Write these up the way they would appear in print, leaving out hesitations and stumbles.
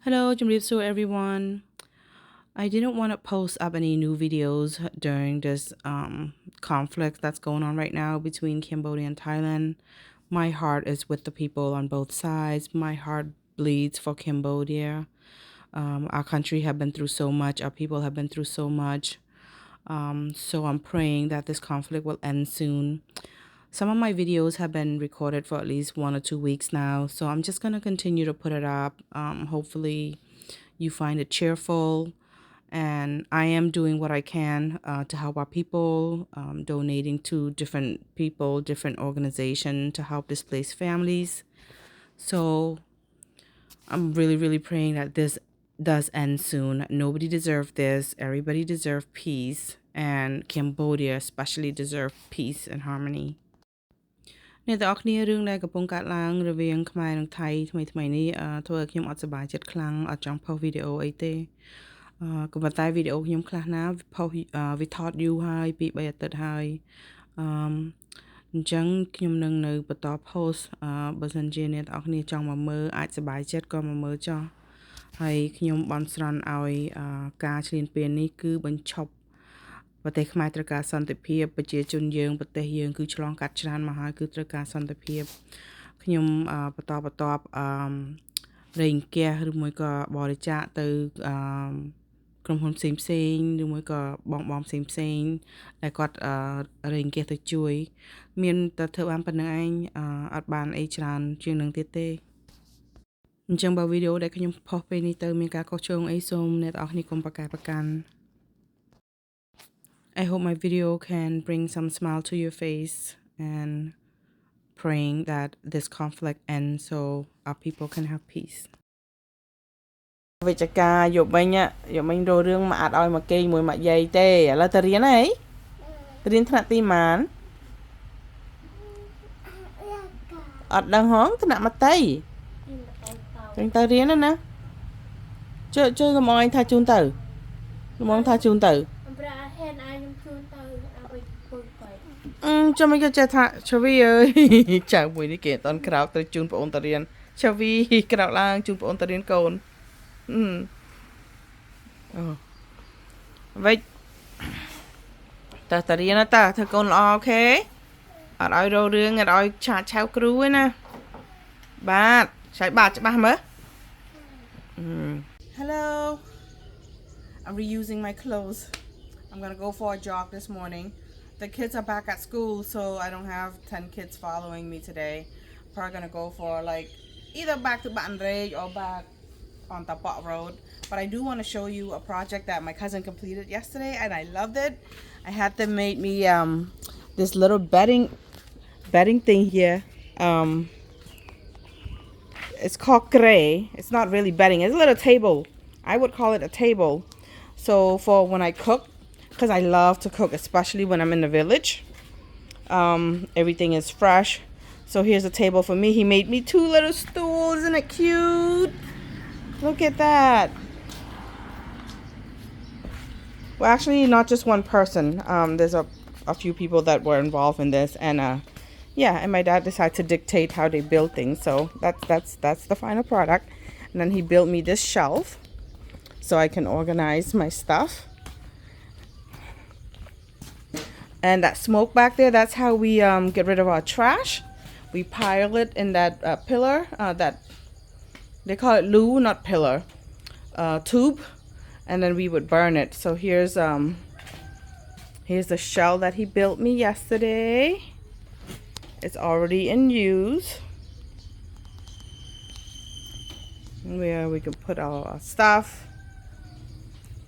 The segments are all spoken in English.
Hello, Jimritsu everyone. I didn't want to post up any new videos during this conflict that's going on right now between Cambodia and Thailand. My heart is with the people on both sides. My heart bleeds for Cambodia. Our country have been through so much. Our people have been through so much. So I'm praying that this conflict will end soon. Some of my videos have been recorded for at least 1 or 2 weeks now, so I'm just going to continue to put it up. Hopefully you find it cheerful, and I am doing what I can to help our people, donating to different people, different organizations to help displaced families. So I'm really, really praying that this does end soon. Nobody deserves this. Everybody deserves peace, and Cambodia especially deserves peace and harmony. អ្នកទាំងអស់គ្នារឿងដែលកំពុងកើតឡើងរវាងខ្មែរនិងថៃថ្មីនេះធ្វើឲ្យខ្ញុំអត់សប្បាយចិត្តខ្លាំងអត់ចង់ផុសវីដេអូអីទេក៏ប៉ុន្តែវីដេអូខ្ញុំខ្លះណាផុសវាថតយូរហើយពី3អាទិត្យហើយអញ្ចឹងខ្ញុំនឹងនៅបន្ត post បើសិនជាអ្នកទាំងអស់គ្នាចង់មកមើលអាចសប្បាយចិត្តក៏មកមើលចុះហើយខ្ញុំបន់ស្រន់ឲ្យការឈ្លានពាននេះគឺបញ្ឈប់ប្រទេសខ្មែរត្រូវការសន្តិភាពប្រជាជនយើងប្រទេសយើងគឺឆ្លងកាត់ច្រើនមកហើយគឺត្រូវការសន្តិភាពខ្ញុំបន្តរែងគះឬមួយក៏បរិច្ចាគទៅក្រុមហ៊ុនផ្សេងឬមួយក៏បងផ្សេងដែលគាត់រែងគះទៅជួយមានតែធ្វើបានប៉ុណ្្នឹងឯងអត់បានអីច្រើនជាងនឹងទៀតទេអញ្ចឹងបើវីដេអូដែលខ្ញុំផុសពេលនេះទៅមានការខុសឆ្គងអីសូមអ្នកទាំងអស់គ្នាកុំប្រកែកប្រកាន់ I hope my video can bring some smile to your face and praying that this conflict ends so our people can have peace. វិជ្ជការយកមិញរករឿងមកអត់ឲ្យមកគេងមួយមកយាយទេឥឡូវទៅរៀនហីរៀនថ្នាក់ទីម៉ានអត់ដឹងហងថ្នាក់មកតៃចឹងទៅរៀនណាជួយកំងឯងថាជូនទៅកំងថាជូនទៅចាំមិនក៏ចេះថាឆវីអើយចៅមួយនេះគេអត់តន់ក្រោកទៅជូនបងអូនទៅរៀនឆវីក្រោកឡើងជូនបងអូនទៅរៀនកូនវិញតើរៀនណាតើធ្វើកូនល្អអូខេអត់ឲ្យរោរឿងអត់ឲ្យឆាតឆៅគ្រូឯណាបាទឆ្លៃបាទច្បាស់មើល Hello I'm reusing my clothes I'm gonna go for a jog this morning The kids are back at school, so I don't have 10 kids following me today. Probably gonna go for like either back to Baton Rouge or back on Tapak Road. But I do want to show you a project that my cousin completed yesterday, and I loved it. I had them make me this little bedding thing here. It's called gray. It's not really bedding. It's a little table. I would call it a table. So for when I cook. Because I love to cook, especially when I'm in the village. Everything is fresh. So here's a table for me. He made me 2 little stools. Isn't it cute? Look at that. Well, actually, not just one person. There's a few people that were involved in this. And yeah, and my dad decided to dictate how they build things. So that's the final product. And then he built me this shelf so I can organize my stuff. And that smoke back there, that's how we get rid of our trash. We pile it in that pillar, that they call it loo, not pillar, tube, and then we would burn it. So here's the shell that he built me yesterday. It's already in use. Where we can put all our stuff.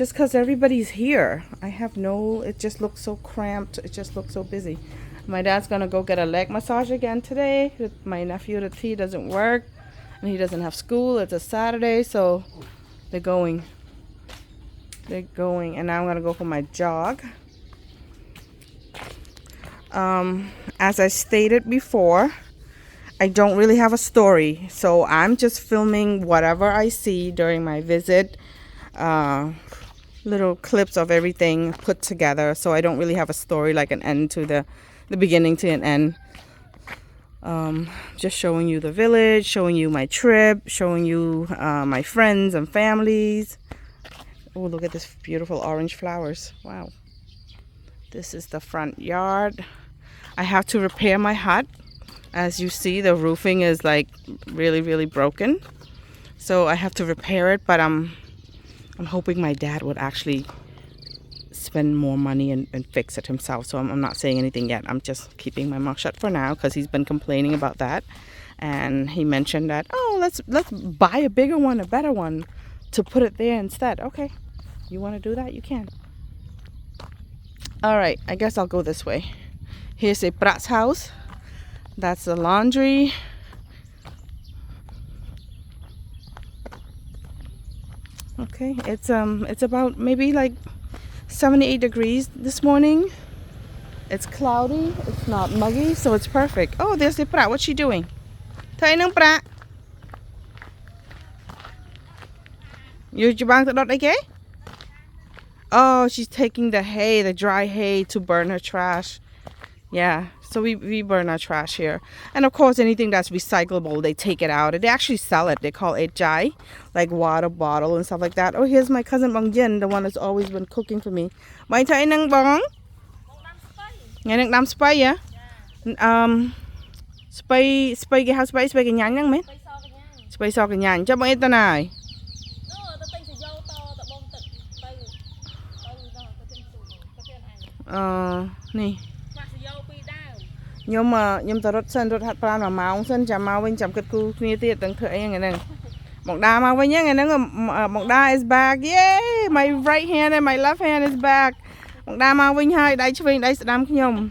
Just because everybody's here. It just looks so cramped. It just looks so busy. My dad's going to go get a leg massage again today. My nephew, the T doesn't work. And he doesn't have school. It's a Saturday. So they're going. And now I'm going to go for my jog. As I stated before, I don't really have a story. So I'm just filming whatever I see during my visit. Little clips of everything put together, so I don't really have a story like an end to the beginning to an end. Just showing you the village, showing you my trip, showing you my friends and families. Oh, look at this beautiful orange flowers. Wow. This is the front yard. I have to repair my hut. As you see, the roofing is like really broken. So I have to repair it, but I'm hoping my dad would actually spend more money and fix it himself. So I'm not saying anything yet. I'm just keeping my mouth shut for now because he's been complaining about that. And he mentioned that, oh, let's buy a bigger one, a better one to put it there instead. Okay, you want to do that? You can. All right, I guess I'll go this way. Here's a Prat's house. That's the laundry. Okay, it's about maybe like 78 degrees this morning. It's cloudy, it's not muggy, so it's perfect. Oh, there's the Prat. What's she doing? Thấy nương Prat. You bang the dot again? Oh, she's taking the hay, the dry hay, to burn her trash. Yeah, so we burn our trash here. And of course, anything that's recyclable, they take it out. They actually sell it. They call it jai, like water bottle and stuff like that. Oh, here's my cousin Bang Yin, the one that's always been cooking for me. Mày thấy nang bong? Nghe nang đam spay á? Spay cái house spay cái nhánh nang mến. Spay so cái nhánh cho bọn em ta này. Nè. Nhưng ta rốt sân rốt hạt plan mà máu sân chả máu bên chậm cất cu kia tiệt từng thợ anh này. Mộng đa máu với nhá ngày nắng mộng đa is back. Yay! My right hand and my left hand is back. Mộng đa máu với hai đáy chụp đáy đam nhom.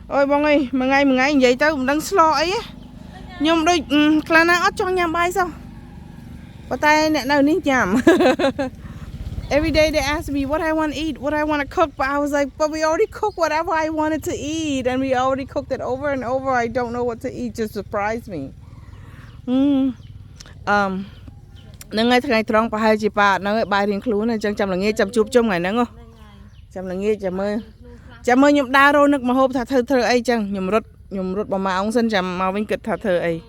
Ôi bông ơi, mà ngày vậy tao cũng đang slow ấy. Nhưng đôi clan ớt cho nhầm bay sao? Có tay nè nào nín nhầm. Every day they ask me what I want to eat, what I want to cook, but I was like, but we already cooked whatever I wanted to eat, and we already cooked it over and over. I don't know what to eat. Just surprised me. Nâng ngay ngày trong pa hai chị pa nâng ngay bài riêngខ្លួនnày chẳng chăm là nghe chăm chụp chung ngày nâng không? Chăm là nghe chăm ơi nhom đa rô nước mà hộp thà thơ ấy chẳng nhom rốt mà ông xin chăm mà vinh kịch thà thơ ấy.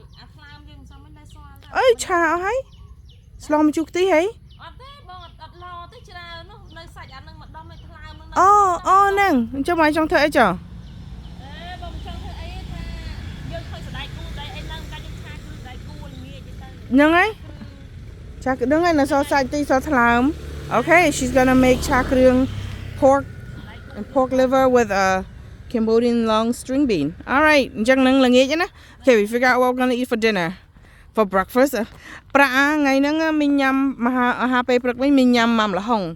Ơi chào hay, slom chút tí hay. Nè, cho mày trong thợ chờ. Nâng ấy. Cha đứng ấy là so sạch tí so thlam. Okay, she's gonna make cha krương pork and pork liver with a Cambodian long string bean. Alright, chẳng nâng là nghe chứ nè. Okay, we figure out what we're gonna eat for dinner. For breakfast. Pra ngày nâng mình nhầm mà ha pe bực mình nhầm mầm là hồng.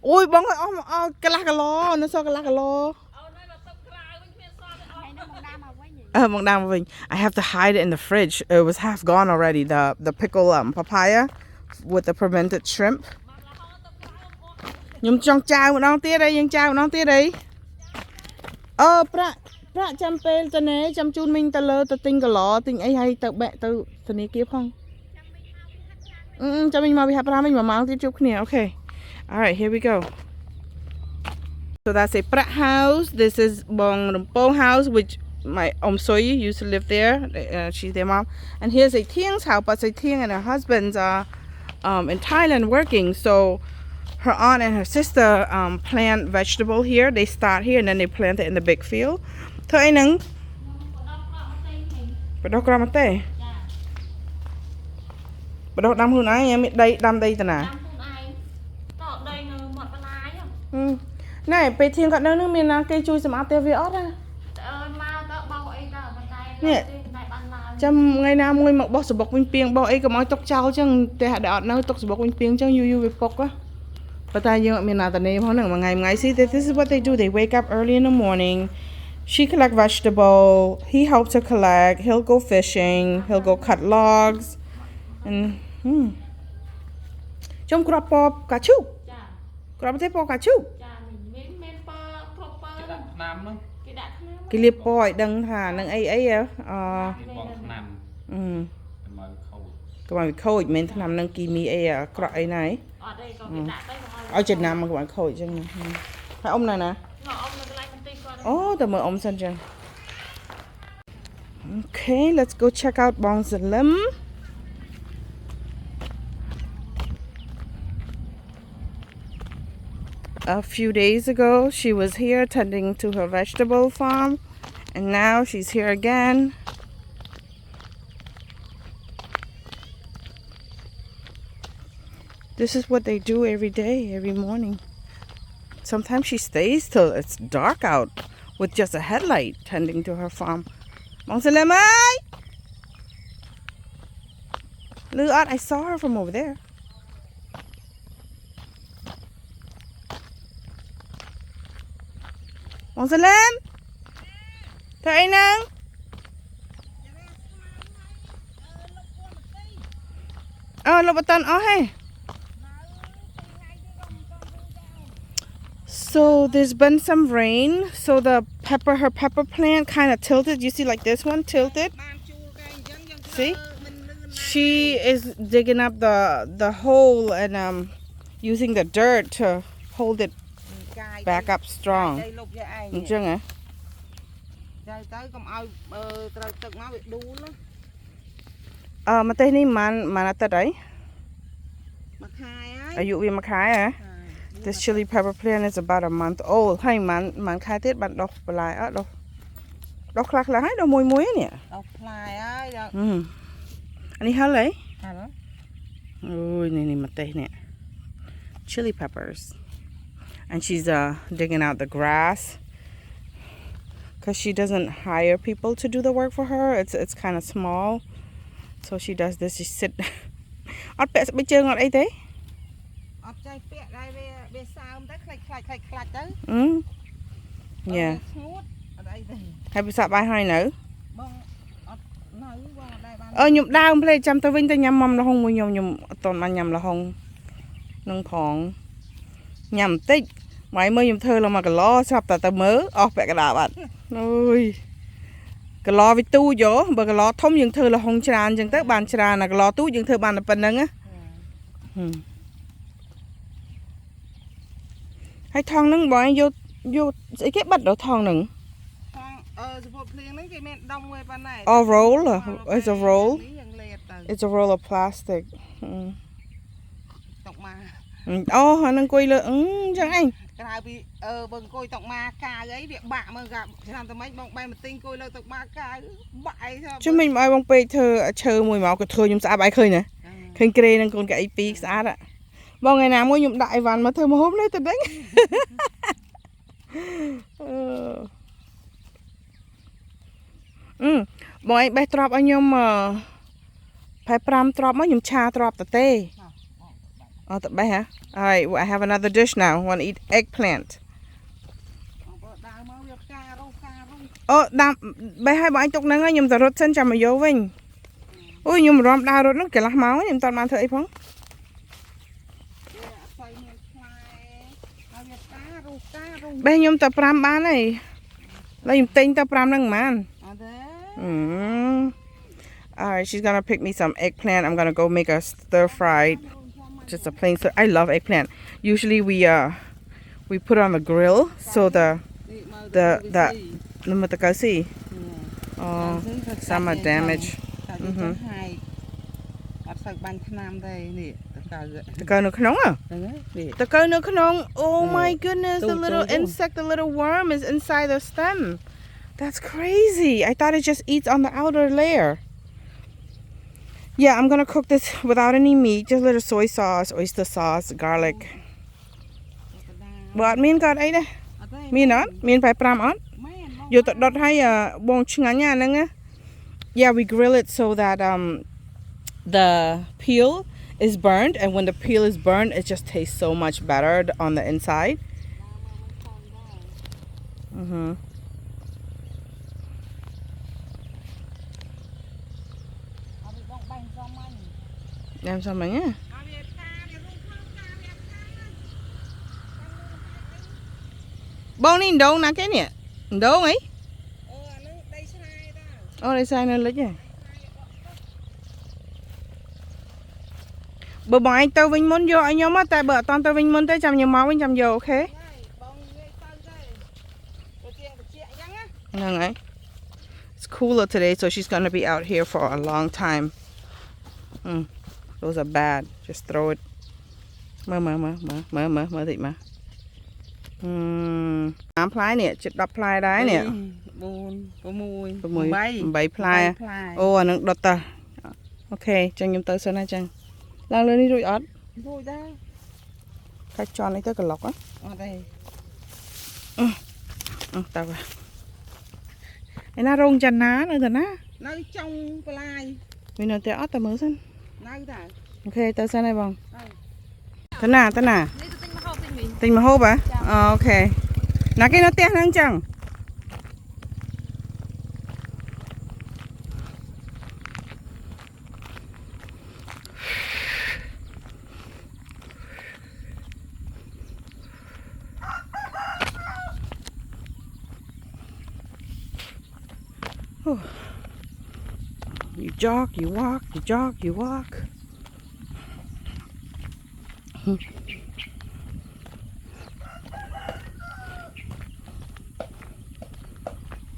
Ôi bông ơi, cái lá cà lò, nó sao cái lá cà lò. Mong đam vinh. I have to hide it in the fridge. It was half gone already. The pickle papaya with the fermented shrimp. Nhưng trong chai một đong tiết đây, nhưng chai một đong tiết đây. Pra chăm pe ta nè, chăm chun mình ta lơ ta tinh cà lò, tinh ấy hay ta bẹ ta nè kiếp không? Cho mình mà bị hấp ra mình mà mang tiếp chụp nè. Okay. All right, here we go. So that's a Prat house. This is Bong Rumpo house, which my Soy used to live there. She's their mom. And here's a Tieng's house, but Tieng and her husband's are in Thailand working. So her aunt and her sister plant vegetable here. They start here and then they plant it in the big field. Thôi nâng. Bắt đầu làm thế. Bắt đầu đâm hồn ai em đây đâm đây thế nào? Này, pe thiên cận nước miền Nam cây chui sầm áo tiêu việt á. Nè, chăm ngày nào môi mặc bó sờ bọc vinh pieng bó ấy có mỏi tóc trao chăng, để hạ đọt nơi tóc sờ bọc vinh pieng chăng yu việt bọc á. But I you miền Nam này họ nâng mà ngày see that this is what they do. They wake up early in the morning. She collect vegetable. He helps her collect. He'll go fishing. He'll go cut logs. And trong crop pop cà chua. Crop thế pop cà chua. Cái liệp bòi đừng thà nâng ấy á các bạn khôi mình làm nâng kỳ mi ấy cõi này ở trên Nam mà các bạn khôi chân phải ông này nè tao mời ông xin chân Okay, let's go check out Bong Salim. A few days ago, she was here tending to her vegetable farm, and now she's here again. This is what they do every day, every morning. Sometimes she stays till it's dark out with just a headlight tending to her farm. Bong Salim ơi! Look out, I saw her from over there. Bong Salim! Thôi anh nâng! Lục bật tần, hey! So there's been some rain, so her pepper plant kind of tilted. You see, like this one tilted. See, she is digging up the hole and using the dirt to hold it back up strong. Mà tây ní mà tết đấy. Are you with Makai? This chili pepper plant is about a month old. Hay man khai tiết bạn đọc lại á đâu. Đọc lạc là hay đâu mùi muối nè. Đọc lại á. Anh đi hả lấy? Ôi này mà tây nè. Chili peppers. And she's digging out the grass. Because she doesn't hire people to do the work for her. It's kind of small. So she does this. She sit. Ọt bẹ bây giờ ngọt ấy thế? Ọt chay bẹ đây về sao tới khạch tới. Yeah. Hay bị sạp ai hai nữa? Nhụm đau không play chăm tao vinh tao nhầm mầm là không mùi nhụm toàn mà nhầm là không nâng phòn nhầm tích mày mới nhụm thơ là mà cái lo sạp tao mớ bẹ cái đảo bạn ôi cái lo với tu vô bởi cái lo thông những thơ là không tràn chẳng tới bàn tràn là cái lo tu những thơ bàn là phần nâng á hay thong nâng bỏ anh vô sẽ kết bắt đầu thong nâng roll it's a roll. It's a roll of plastic. Hắn đang quay lợ chẳng anh. Cái này bị bừng coi tọng ma ca ấy việc bạ mà gặp làm tao mấy bông bay mà tinh coi lợ tọng ma ca bại sao. Chứ mình ai bông bay thơ chờ mùi máu cái thơ nhung xã bãi khơi nè. Khơi kê nên con cái pi xã đó. Bao ngày nào mua nhung đại vàn mà thơ mà hôm nay tao đánh. Bọn anh bay drop anh nhung mà phải pram drop mà nhung cha drop tao tê. Tập bay hả? Alright, I have another dish now. I want to eat eggplant. Bay hai bọn anh tục nâng á nhung tao rốt chân chầm mà vô vinh. Ui nhung rõm đau rốt nó kìa lắc máu nhung toàn bàn thợ ấy phong. Bay nhung tao pram bán này. Là nhung tinh tao pram nâng man. Alright, she's gonna pick me some eggplant. I'm gonna go make a stir fried, just a plain stir. I love eggplant. Usually we put it on the grill so the some are damaged. Oh my goodness, the little insect, the little worm is inside the stem. That's crazy. I thought it just eats on the outer layer. Yeah, I'm gonna cook this without any meat, just a little soy sauce, oyster sauce, garlic. What mean got ấy đây? Mean on? Mean phải pram on? Yo đọt hay bông chưng nha nâng á. Yeah, we grill it so that the peel is burned, and when the peel is burned, it just tastes so much better on the inside. Đem xong rồi nhé. Bông đi đâu nè cái nè. Đâu ấy? Đây sai nên lấy chứ. Bữa bọn anh tao vinh muốn vô anh nhóm á, tại bữa toàn tao vinh muốn tới chăm nhiều máu anh chăm vô, ok? Nâng ấy. It's cooler today, so she's gonna be out here for a long time. Those are bad. Just throw it. Mơ thịt mà. Tám ply nè, chật đập ply đáy nè. 8 ply. Ô, anh đọt ta. Ok, chẳng nhầm tới sân này chẳng. Lang lên đi rồi ớt. Rồi đó. Khách tròn này tới cả lọc á. Ở đây. Tao vào. Cái na rong chăn ná nữa rồi ná. Nơi trong ply. Mình nói tới ớt tao mới sân. Nơi ta. Ok, tới sân này vòng. Thế nào? Tình mà hộp à? Ok. Nà cái nó tiếc nữa chẳng? You jog, you walk, you jog, you walk.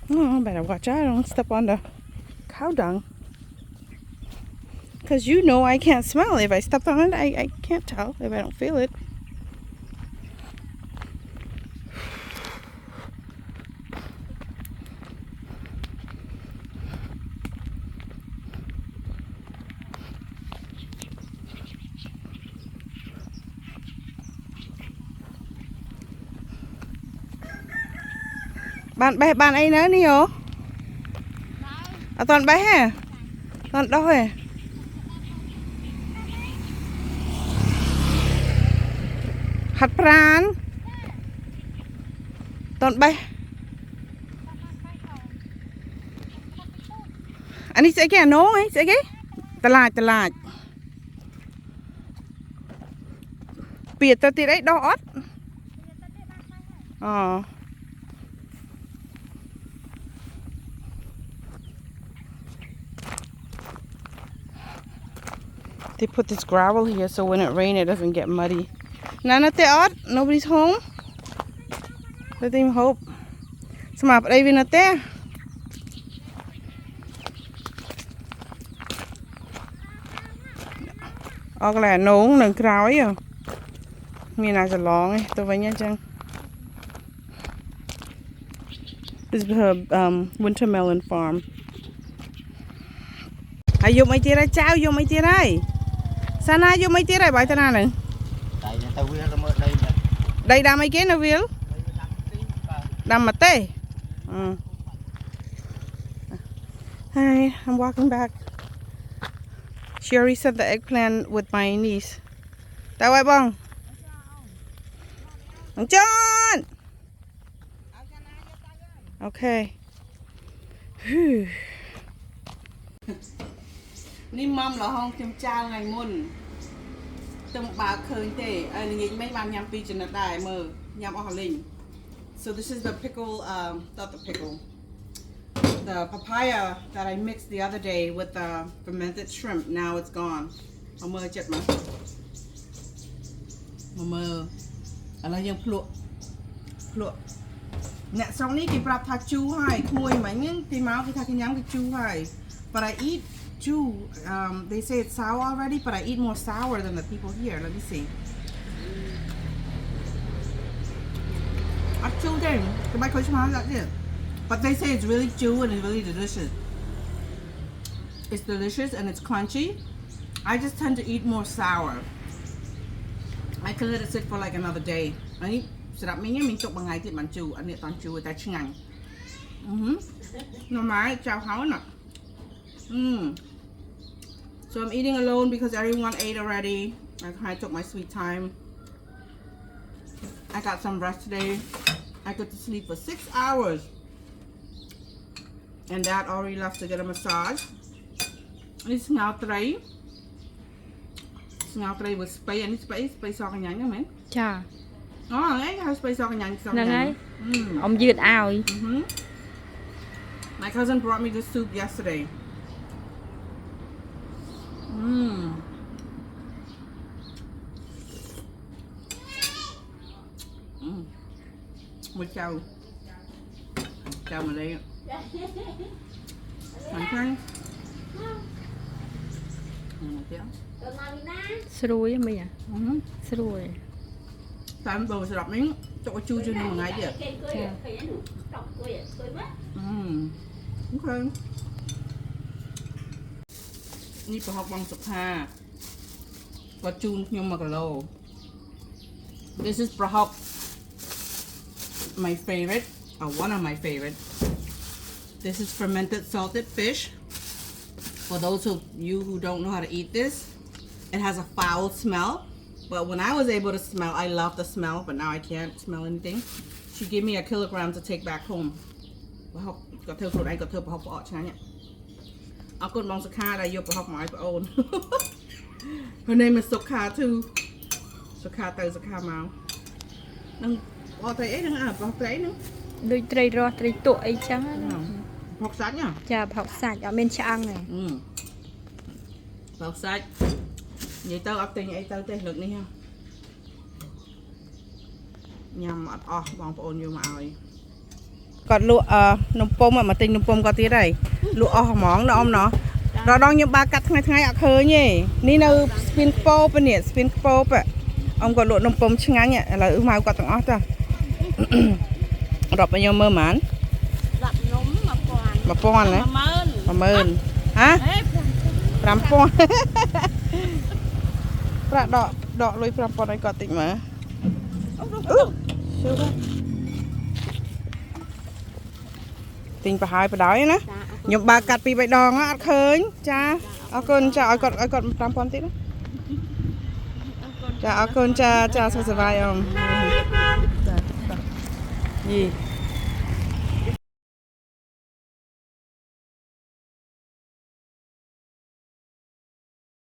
Oh, I better watch out. I don't step on the cow dung. Because you know I can't smell it. If I step on it, I can't tell if I don't feel it. Bạn ấy nữa đi hả? Toàn bé hả? Toàn đâu hả? Hạt pran. Toàn bé. Anh đi sẽ cái nấu ấy, sẽ cái. Tà lạt. Biệt ta tí đấy đỏ. They put this gravel here so when it rains it doesn't get muddy. Nana te ot, nobody's home. Let them hope. Smap đây viên te. Hoặc là nấu nướng rau ấy à. Mình nào sẽ lóng ấy, tôi với nha chăng. This is her winter melon farm. Ai vô mấy tia ra chao vô mấy tia đây. Sana vô mấy tia đây bài tana này. Đây đam mấy cái nó viếng. Đam mặt tê. Hi, I'm walking back. She already sent the eggplant with my niece. Tao vậy bông. Thằng John. Okay. Nim mom là hông chăm cha ngày muôn. Tâm bà khơi tê, anh nghĩ mấy bạn nhắm pi trên đất đài mơ nhắm ở linh. So this is the pickle, not the pickle, the papaya that I mixed the other day with the fermented shrimp. Now it's gone. Mơ chết mà. Mơ. Làยังพลวก Nè xong ní cái bắp thạch chu hay khui mấy những cái máu cái thạch cái nhắm cái chu hay. But I eat chu. They say it's sour already, but I eat more sour than the people here. Let me see. Chu đây, cái bánh khối máu là gì? But they say it's really chew and it's really delicious. It's delicious and it's crunchy. I just tend to eat more sour. I can let it sit for like another day. Đấy, sẽ đặt mình chụp bằng ngày thì bạn chu, anh ấy toàn chu ta chừng ngành. Nó mái chào háo nè. So I'm eating alone because everyone ate already. I took my sweet time. I got some rest today. I got to sleep for 6 hours. And Dad already left to get a massage. It's now 3. Ngọc đây with space and space so cái nhánh đó mấy. Chà. Ấy hay space so cái nhánh so. Nè ấy. Ông dưa ao. My cousin brought me this soup yesterday. Một chào. Chào mà đây. Ăn khăn. Srui mi à. Srui. Tam đồ sẽ đọc miếng cho cái chu cho nên một ngày vậy. Ok. Ni phải học bằng sụp hà. Và chun nhưng mà cái lô. This is prahok. My favorite, or one of my favorite. This is fermented salted fish. For those of you who don't know how to eat this, it has a foul smell. But when I was able to smell, I love the smell, but now I can't smell anything. She gave me a kilogram to take back home. Got her food, I got her for hot China. I'll go to Sokha, I you'll have my own. Her name is Sokha too. Sokha, there's a cow. Bỏ thấy nữa à, bỏ thấy nữa. Đôiត្រីរស់ត្រីទក់អីចឹងណា Bọc sạch nhá. ចាប្រហុកសាច់អត់មានឆ្អឹងទេ Bọc sạch. Vậy tao ấp tình ấy tao tên lực đi ha. Nhằm ọt bóng ôn vô mà ơi. Còn lụa nông pôm mà tình nông pôm có tí đây. Lụa món đó ông nó. Đó đang như ba cắt ngay ạc hơi nhỉ. Ní nào spin pop nè, spin pop ạ. Ông còn lụa nông pôm chừng ngắn nhỉ, là mau quạt tầng ót ra. Đọc bao nhiêu mơ mán. Mà pon đấy. Mà mơn. Hả? Làm pon. Pra đọ lùi pra pon này có tịnh mà. Siêu đó. Tịnh phải hai phải đói nữa. Nhưng bà cắt bị bậy đòn á, khơi. Cha. Ở con cha, ở con pra pon tí đó. Cha, ở con cha sao survive không? Gì?